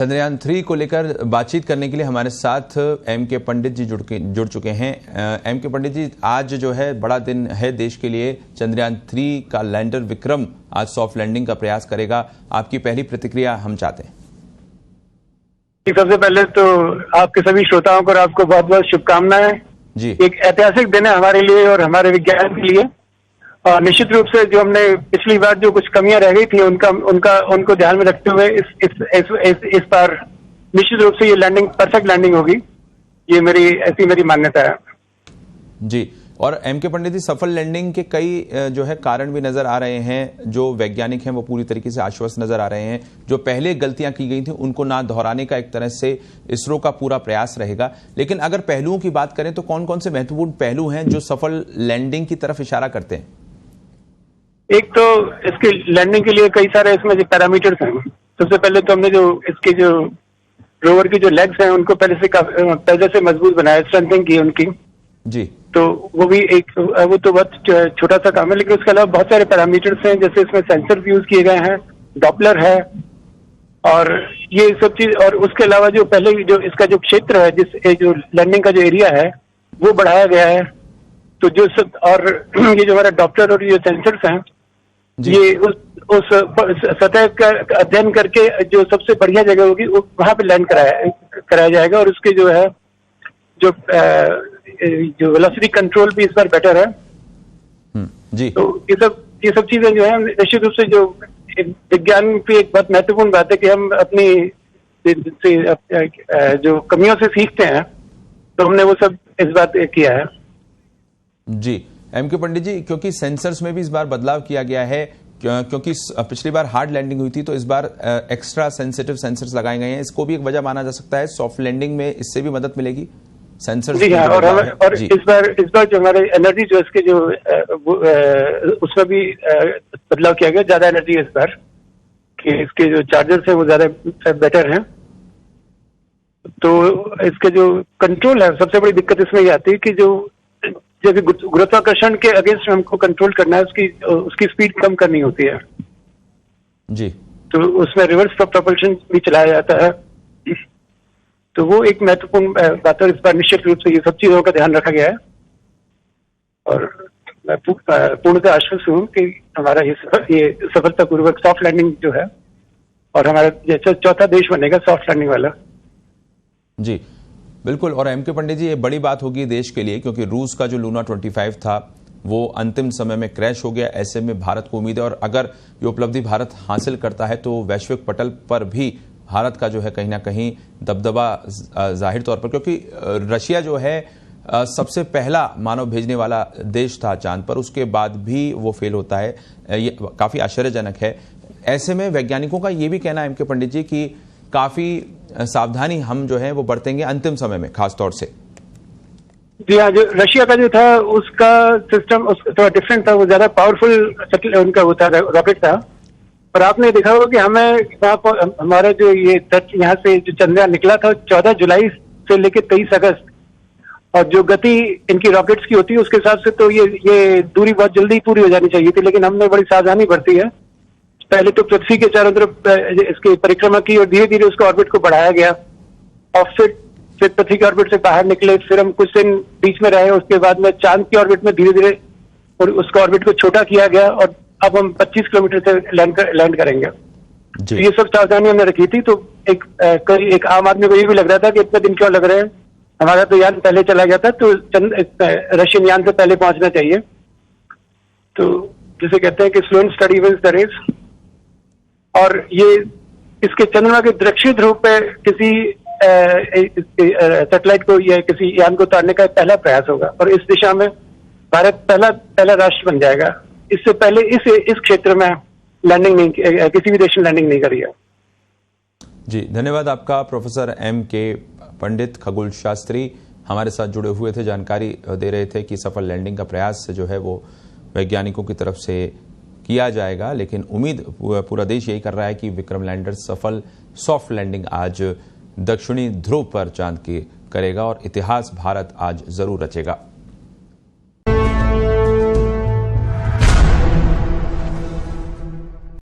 चंद्रयान 3 को लेकर बातचीत करने के लिए हमारे साथ एम के पंडित जी जुड़ चुके हैं। एम के पंडित जी, आज जो है बड़ा दिन है देश के लिए। चंद्रयान 3 का लैंडर विक्रम आज सॉफ्ट लैंडिंग का प्रयास करेगा। आपकी पहली प्रतिक्रिया हम चाहते हैं। सबसे पहले तो आपके सभी श्रोताओं को और आपको बहुत बहुत शुभकामनाएं जी। एक ऐतिहासिक दिन है हमारे लिए और हमारे विज्ञान के लिए। और निश्चित रूप से जो हमने पिछली बार जो कुछ कमियां रह गई थी उनको ध्यान में रखते हुए इस बार निश्चित रूप से ये लैंडिंग परफेक्ट लैंडिंग होगी। ये मेरी मान्यता है जी। और एम के पंडित जी, सफल लैंडिंग के कई जो है कारण भी नजर आ रहे हैं। जो वैज्ञानिक हैं वो पूरी तरीके से आश्वस्त नजर आ रहे हैं। जो पहले गलतियां की गई थी उनको ना दोहराने का एक तरह से इसरो का पूरा प्रयास रहेगा। लेकिन अगर पहलुओं की बात करें तो कौन कौन से महत्वपूर्ण पहलू हैं जो सफल लैंडिंग की तरफ इशारा करते हैं? एक तो इसके लैंडिंग के लिए कई सारे इसमें जो पैरामीटर्स हैं। सबसे पहले तो हमने इसके जो रोवर की जो लेग्स हैं उनको पहले से मजबूत बनाया, स्ट्रेंथनिंग की उनकी जी। तो वो तो बहुत छोटा सा काम है, लेकिन उसके अलावा बहुत सारे पैरामीटर्स हैं। जैसे इसमें सेंसर यूज किए गए हैं, डॉपलर है और ये सब चीज। और उसके अलावा जो पहले जो इसका जो क्षेत्र है, जो लैंडिंग का जो एरिया है वो बढ़ाया गया है। तो जो सब और ये जो हमारा डॉपलर और ये सेंसर्स हैं ये उस सतह का अध्ययन करके जो सबसे बढ़िया जगह होगी वहां पे लैंड कराया जाएगा। और उसके जो है जो वेलोसिटी कंट्रोल भी इस बार बेटर है जी। तो ये सब चीजें जो है निश्चित रूप से जो विज्ञान की एक बहुत महत्वपूर्ण बात है कि हम अपनी जो कमियों से सीखते हैं, तो हमने वो सब इस बार किया है जी। एम के पंडित जी, क्योंकि सेंसर्स में भी इस बार बदलाव किया गया है, क्योंकि पिछली बार हार्ड लैंडिंग हुई थी तो इस बार एक्स्ट्रा सेंसिटिव सेंसर्स लगाए गए हैं। इसको भी एक वजह माना जा सकता है। सॉफ्ट लैंडिंग में इससे भी मदद मिलेगी सेंसर्स जी हाँ। और इस बार जो हमारे एनर्जी जो इसके जो उसमें भी बदलाव किया गया। ज्यादा एनर्जी इस बार कि इसके जो चार्जर्स है वो ज्यादा बेटर हैं। तो इसके जो कंट्रोल है, सबसे बड़ी दिक्कत इसमें ये आती है कि जैसे गुरुत्वाकर्षण के अगेंस्ट हमको कंट्रोल करना है, उसकी स्पीड कम करनी होती है जी। तो उसमें रिवर्स प्रोपल्शन भी चलाया जाता है। तो वो एक महत्वपूर्ण बात है। इस बार निश्चित रूप से ये सब चीजों का ध्यान रखा गया है और मैं पूर्णतः आश्वस्त हूँ कि हमारा ये सफलतापूर्वक सॉफ्ट लैंडिंग जो है और हमारा जैसे चौथा देश बनेगा सॉफ्ट लैंडिंग वाला जी। बिल्कुल। और एम के पंडित जी, ये बड़ी बात होगी देश के लिए, क्योंकि रूस का जो लूना 25 था वो अंतिम समय में क्रैश हो गया। ऐसे में भारत को उम्मीद है, और अगर ये उपलब्धि भारत हासिल करता है तो वैश्विक पटल पर भी भारत का जो है कहीं ना कहीं दबदबा जाहिर तौर पर, क्योंकि रशिया जो है सबसे पहला मानव भेजने वाला देश था चांद पर, उसके बाद भी वो फेल होता है। ये काफी आश्चर्यजनक है। ऐसे में वैज्ञानिकों का ये भी कहना है एम के पंडित जी कि काफी सावधानी हम जो है वो बरतेंगे अंतिम समय में खास तौर से। जी हाँ। जो रशिया का जो था उसका सिस्टम थोड़ा डिफरेंट था। वो ज्यादा पावरफुल उनका वो था, रॉकेट था। और आपने देखा होगा कि हमें हमारा जो ये यहाँ से जो चंद्रयान निकला था 14 जुलाई से लेकर 23 अगस्त, और जो गति इनकी रॉकेट्स की होती है उसके हिसाब से तो ये दूरी बहुत जल्दी पूरी हो जानी चाहिए थी। लेकिन हमने बड़ी सावधानी बरती है। पहले तो पृथ्वी के चारों तरफ इसकी परिक्रमा की और धीरे धीरे उसको ऑर्बिट को बढ़ाया गया। और फिर पृथ्वी के ऑर्बिट से बाहर निकले। फिर हम कुछ दिन बीच में रहे। उसके बाद में चांद की ऑर्बिट में धीरे धीरे और उसका ऑर्बिट को छोटा किया गया और अब हम 25 किलोमीटर से लैंड करेंगे। तो ये सब सावधानी हमने रखी थी। तो एक आम आदमी को ये भी लग रहा था कि इतने दिन क्यों लग रहे हैं, हमारा तो यान पहले चला गया था, तो रशियन यान से पहले पहुंचना चाहिए। तो जिसे कहते हैं कि slow and steady wins the race. और ये इसके चंद्रमा के दक्षिण ध्रुव पे किसी सैटेलाइट को या किसी यान को उतारने का पहला प्रयास होगा और इस दिशा में भारत पहला राष्ट्र बन जाएगा। इससे पहले इस क्षेत्र में लैंडिंग नहीं, किसी भी देश में लैंडिंग नहीं करी है जी। धन्यवाद आपका प्रोफेसर एम के पंडित। खगोल शास्त्री हमारे साथ जुड़े हुए थे, जानकारी दे रहे थे कि सफल लैंडिंग का प्रयास जो है वो वैज्ञानिकों की तरफ से किया जाएगा। लेकिन उम्मीद पूरा देश यही कर रहा है कि विक्रम लैंडर सफल सॉफ्ट लैंडिंग आज दक्षिणी ध्रुव पर चांद की करेगा और इतिहास भारत आज जरूर रचेगा।